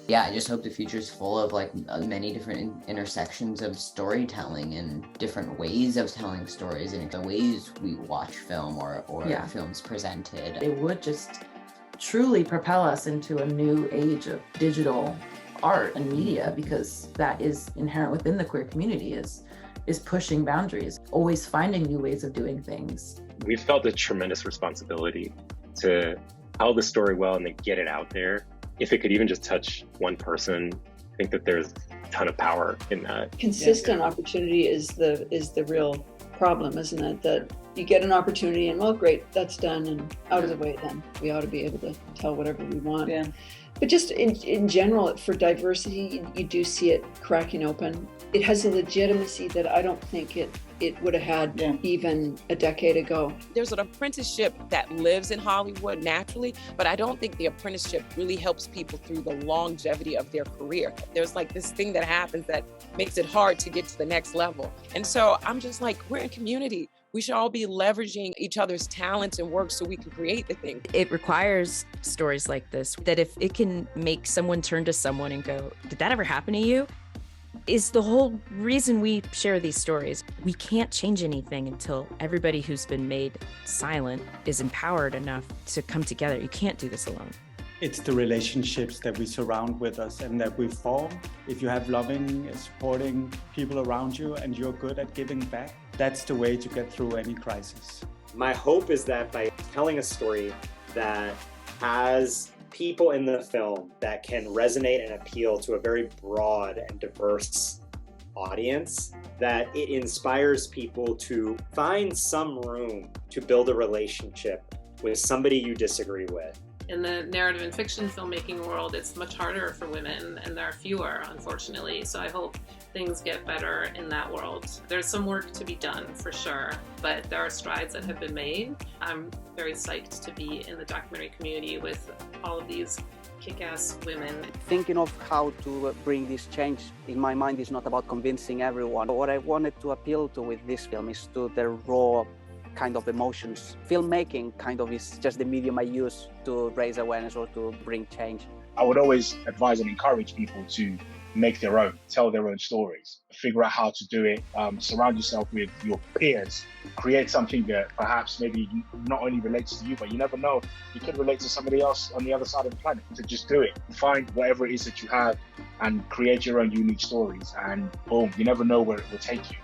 Yeah, I just hope the future is full of like many different intersections of storytelling and different ways of telling stories and the ways we watch film or films presented. It would just truly propel us into a new age of digital art and media, because that is inherent within the queer community, is pushing boundaries, always finding new ways of doing things. We felt a tremendous responsibility to tell the story well and then get it out there. If it could even just touch one person, I think that there's a ton of power in that. Consistent opportunity is the real problem, isn't it? That you get an opportunity and, well, great, that's done and out of the way then. We ought to be able to tell whatever we want. Yeah. But just in general, for diversity, you do see it cracking open. It has a legitimacy that I don't think it would have had even a decade ago. There's an apprenticeship that lives in Hollywood naturally, but I don't think the apprenticeship really helps people through the longevity of their career. There's like this thing that happens that makes it hard to get to the next level. And so I'm just like, we're in community. We should all be leveraging each other's talents and work so we can create the thing. It requires stories like this, that if it can make someone turn to someone and go, did that ever happen to you? Is the whole reason we share these stories. We can't change anything until everybody who's been made silent is empowered enough to come together. You can't do this alone. It's the relationships that we surround with us and that we form. If you have loving, supporting people around you and you're good at giving back, that's the way to get through any crisis. My hope is that by telling a story that has people in the film that can resonate and appeal to a very broad and diverse audience, that it inspires people to find some room to build a relationship with somebody you disagree with. In the narrative and fiction filmmaking world, it's much harder for women, and there are fewer, unfortunately. So I hope things get better in that world. There's some work to be done for sure, but there are strides that have been made. I'm very psyched to be in the documentary community with all of these kick-ass women. Thinking of how to bring this change in my mind is not about convincing everyone. What I wanted to appeal to with this film is to the raw kind of emotions. Filmmaking kind of is just the medium I use to raise awareness or to bring change. I would always advise and encourage people to make their own, tell their own stories, figure out how to do it, surround yourself with your peers, create something that perhaps maybe not only relates to you, but you never know, you could relate to somebody else on the other side of the planet. So just do it, find whatever it is that you have and create your own unique stories, and boom, you never know where it will take you.